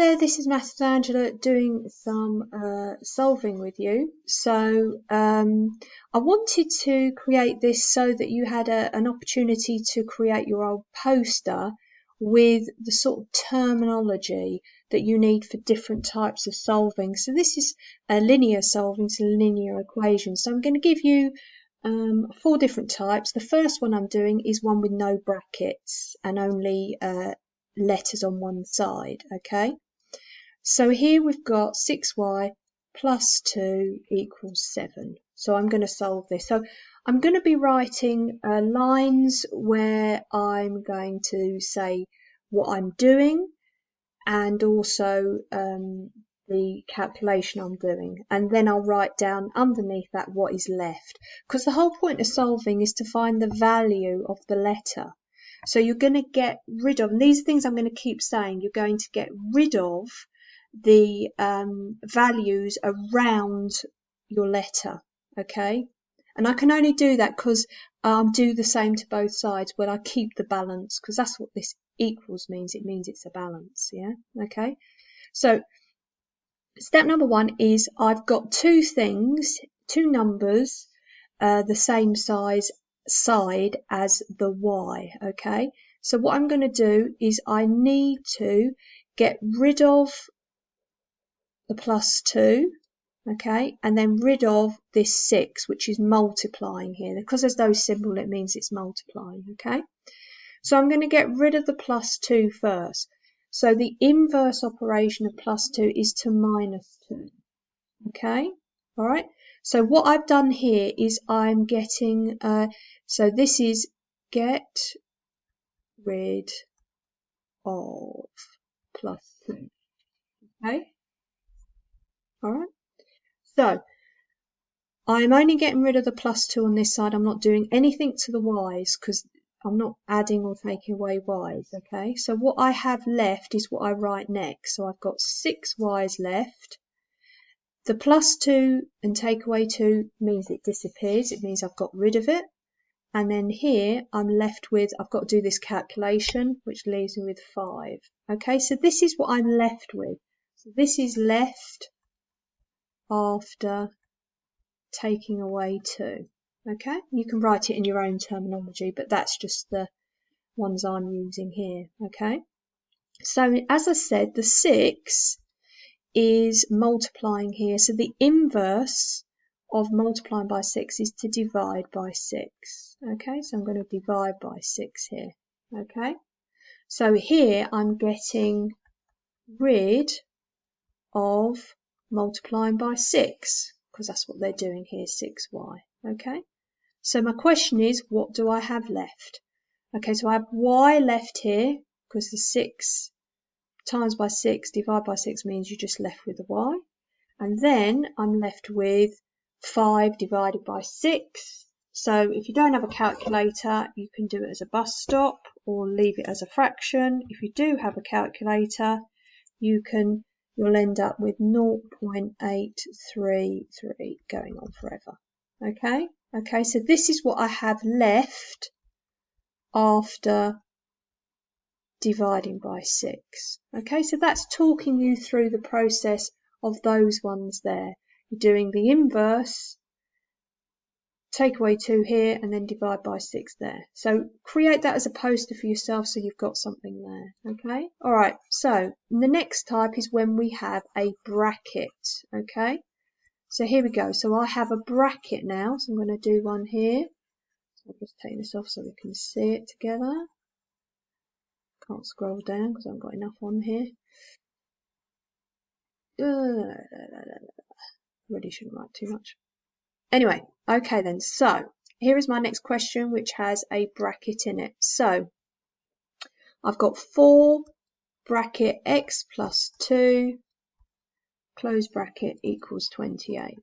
there, this is Maths Angela doing some solving with you. So I wanted to create this so that you had an opportunity to create your old poster with the sort of terminology that you need for different types of solving. So this is a linear solving, so linear equations. So I'm going to give you 4 different types. The first one I'm doing is one with no brackets and only letters on one side. Okay, so here we've got 6y plus 2 equals 7. So I'm going to solve this. So I'm going to be writing lines where I'm going to say what I'm doing and also the calculation I'm doing, and then I'll write down underneath that what is left, because the whole point of solving is to find the value of the letter. So you're going to get rid of, and these things I'm going to keep saying, you're going to get rid of the values around your letter, okay? And I can only do that because do the same to both sides, but I keep the balance, because that's what this equals means. It means it's a balance, yeah? Okay, so step number 1 is I've got 2 things, 2 numbers, the same side as the y, okay? So what I'm going to do is I need to get rid of the plus 2, okay, and then rid of this 6, which is multiplying here. Because there's no symbol, it means it's multiplying, okay? So I'm going to get rid of the plus 2 first. So the inverse operation of plus 2 is to minus 2, okay? All right, so what I've done here is I'm getting, so this is get rid of plus 2, okay? All right, so I'm only getting rid of the plus 2 on this side. I'm not doing anything to the y's because I'm not adding or taking away y's, okay? So what I have left is what I write next. So I've got 6 y's left. The plus 2 and take away 2 means it disappears. It means I've got rid of it. And then here I'm left with, I've got to do this calculation, which leaves me with 5. Okay, so this is what I'm left with. So this is left after taking away 2. Okay, you can write it in your own terminology, but that's just the ones I'm using here. Okay, so as I said, the 6 is multiplying here, so the inverse of multiplying by 6 is to divide by 6. Okay, so I'm going to divide by 6 here. Okay, so here I'm getting rid of multiplying by 6 because that's what they're doing here, 6y. Okay, so my question is, what do I have left? Okay, so I have y left here because the 6 times by 6 divided by 6 means you're just left with the y, and then I'm left with 5 divided by 6. So if you don't have a calculator, you can do it as a bus stop or leave it as a fraction. If you do have a calculator, you'll end up with 0.833 going on forever. Okay, so this is what I have left after dividing by 6. Okay, so that's talking you through the process of those ones there. You're doing the inverse, take away 2 here, and then divide by 6 there. So create that as a poster for yourself so you've got something there. Okay, all right, so the next type is when we have a bracket. Okay, so here we go. So I have a bracket now, so I'm going to do one here. I'll just take this off so we can see it together. Can't scroll down because I haven't got enough on here. Really shouldn't write too much. Anyway, okay then, so here is my next question, which has a bracket in it. So I've got 4 bracket x plus 2 close bracket equals 28.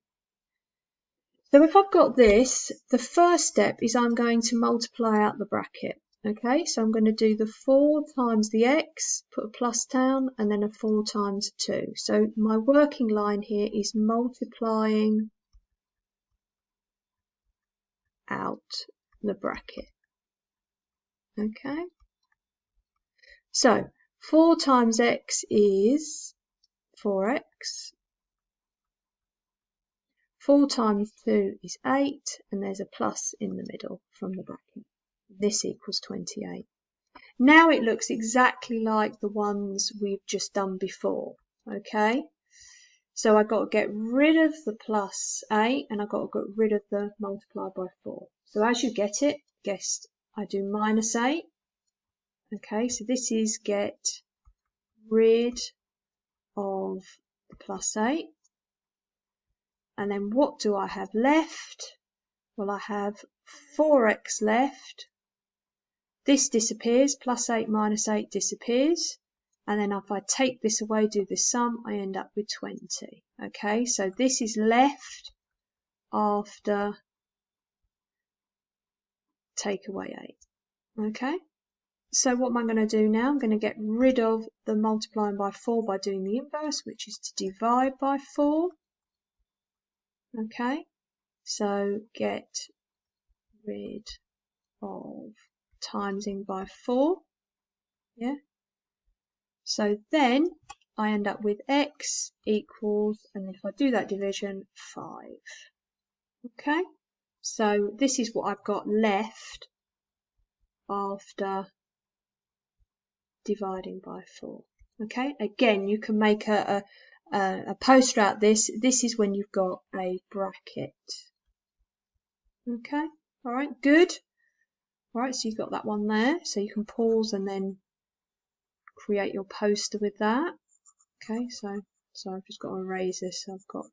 So if I've got this, the first step is I'm going to multiply out the bracket. Okay, so I'm going to do the 4 times the x, put a plus down, and then a 4 times 2. So my working line here is multiplying out the bracket. Okay, so 4 times x is 4x. 4 times 2 is 8, and there's a plus in the middle from the bracket. This equals 28. Now it looks exactly like the ones we've just done before, okay? So I've got to get rid of the plus 8, and I've got to get rid of the multiplied by 4. So as you get it, guess I do minus 8. Okay, so this is get rid of the plus 8. And then what do I have left? Well, I have 4x left. This disappears, plus 8 minus 8 disappears. And then if I take this away, do the sum, I end up with 20. Okay, so this is left after take away 8. Okay, so what am I going to do now? I'm going to get rid of the multiplying by 4 by doing the inverse, which is to divide by 4. Okay, so get rid of timesing by 4. Yeah. So then I end up with x equals, and if I do that division, 5. Okay, so this is what I've got left after dividing by 4. Okay, again, you can make a poster out this. This is when you've got a bracket. Okay, all right, good. All right, so you've got that one there. So you can pause and then create your poster with that. Okay, so I've just got to erase this. So I've got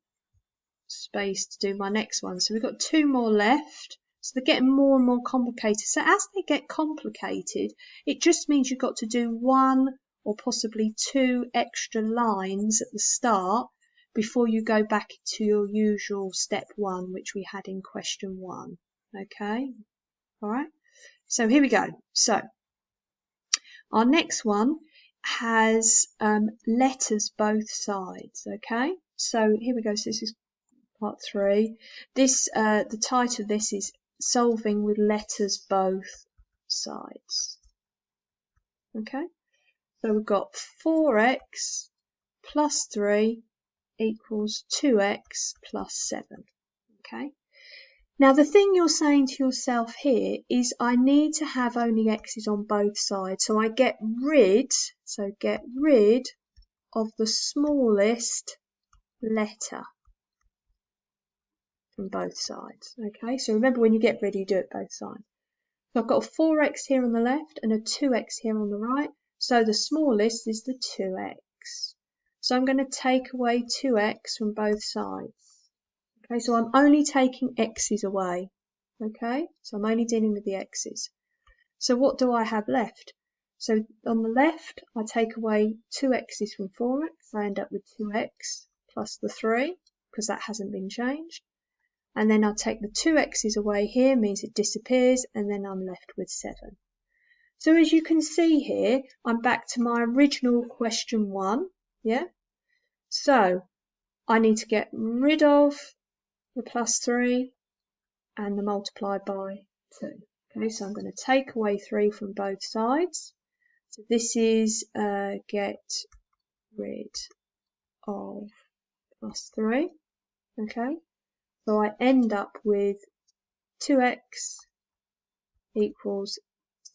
space to do my next one. So we've got 2 more left. So they're getting more and more complicated. So as they get complicated, it just means you've got to do 1 or possibly 2 extra lines at the start before you go back to your usual step 1, which we had in question 1. Okay, all right. So here we go. So our next one has letters both sides. Okay, so here we go. So this is part 3. This the title of this is solving with letters both sides. Okay, so we've got 4x plus 3 equals 2x plus 7. Okay, now the thing you're saying to yourself here is I need to have only x's on both sides, so I get rid of the smallest letter from both sides. Okay, so remember when you get rid, you do it both sides. So I've got a 4x here on the left and a 2x here on the right, so the smallest is the 2x. So I'm going to take away 2x from both sides. Okay, so I'm only taking x's away. Okay, so I'm only dealing with the x's. So what do I have left? So on the left, I take away 2x's from 4x. I end up with 2x plus the 3, because that hasn't been changed. And then I'll take the 2x's away here, means it disappears, and then I'm left with 7. So as you can see here, I'm back to my original question 1. Yeah. So I need to get rid of the plus 3 and the multiply by 2. Okay, so I'm going to take away 3 from both sides. So this is get rid of plus 3. Okay, so I end up with 2x equals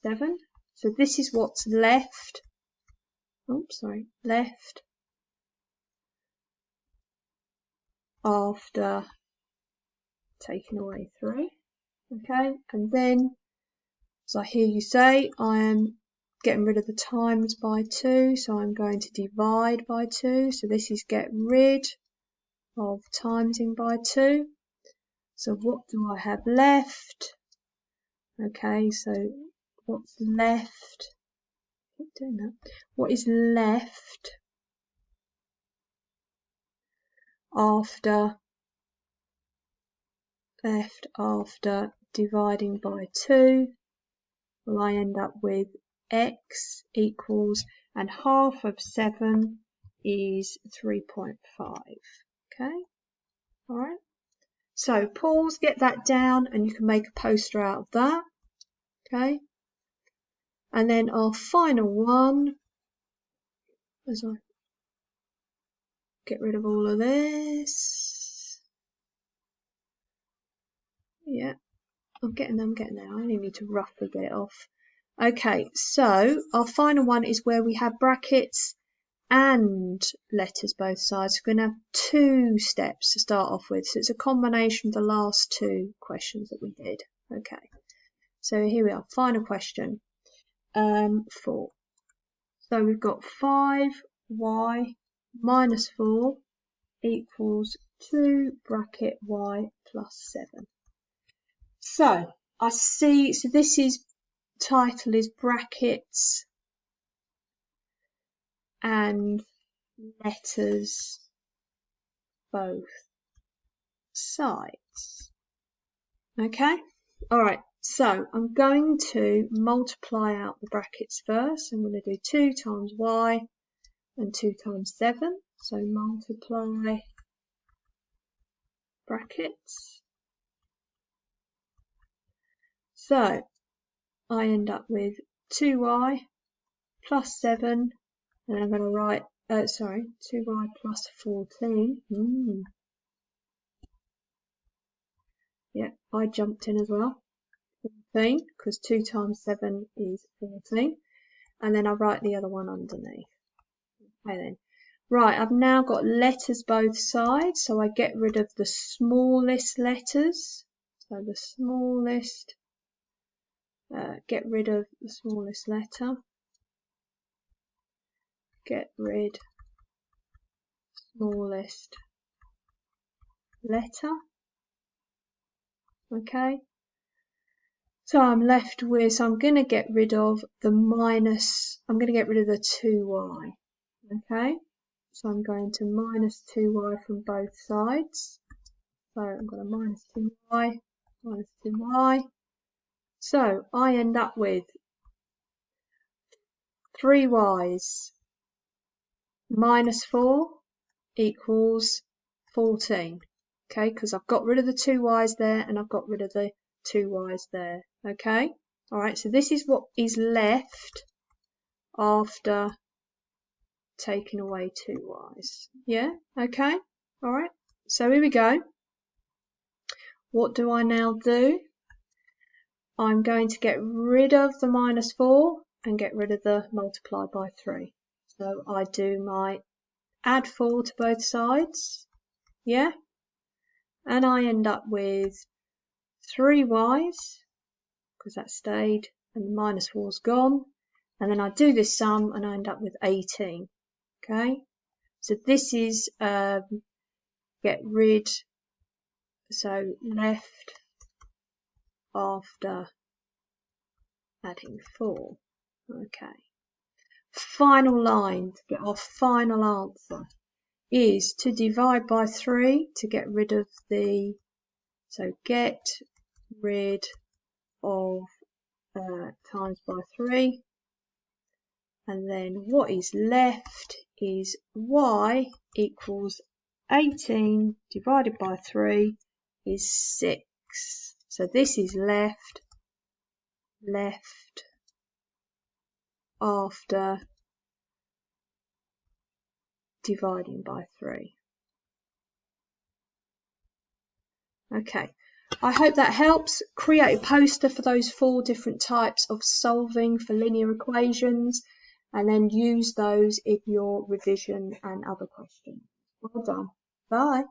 7. So this is what's left. Left after taking away 3. Okay, and then, as I hear you say, I am getting rid of the times by 2, so I'm going to divide by 2. So this is get rid of timesing by 2. So what do I have left? Okay, so what's left? Keep doing that. What is left after dividing by 2? Well, I end up with x equals, and half of 7 is 3.5. Okay, all right. So pause, get that down, and you can make a poster out of that. Okay, and then our final one as I get rid of all of this. Yeah, I'm getting there. I only need to roughly get it off. Okay, so our final one is where we have brackets and letters both sides. We're going to have 2 steps to start off with. So it's a combination of the last 2 questions that we did. Okay, so here we are. Final question 4. So we've got 5y minus 4 equals 2 bracket y plus 7. So I see, so this is title is brackets and letters both sides. Okay, all right, so I'm going to multiply out the brackets first. I'm going to do 2 times y and 2 times 7. So multiply brackets. So I end up with 2y plus 7, and I'm going to write, 2y plus 14. Yeah, I jumped in as well. 14, because 2 times 7 is 14. And then I write the other one underneath. Okay then. Right, I've now got letters both sides, so I get rid of the smallest letters. So the smallest, get rid of the smallest letter. Get rid smallest letter. Okay. So I'm left with, so I'm going to get rid of the minus, I'm going to get rid of the 2y. Okay. So I'm going to minus 2y from both sides. So I'm going to minus 2y, minus 2y. So I end up with 3y's minus 4 equals 14. Okay, because I've got rid of the 2y's there and I've got rid of the 2y's there. Okay, all right, so this is what is left after taking away 2y's. Yeah, okay, all right, so here we go. What do I now do? I'm going to get rid of the minus 4 and get rid of the multiply by 3. So I do my add 4 to both sides, yeah, and I end up with 3y's, because that stayed, and the minus 4's gone, and then I do this sum and I end up with 18. Okay, so this is get rid, so left after adding 4. Okay, final line to get our final answer is to divide by 3 to get rid of the, so get rid of times by 3, and then what is left is y equals 18 divided by 3 is 6. So this is left after dividing by 3. Okay, I hope that helps. Create a poster for those 4 different types of solving for linear equations, and then use those in your revision and other questions. Well done. Bye.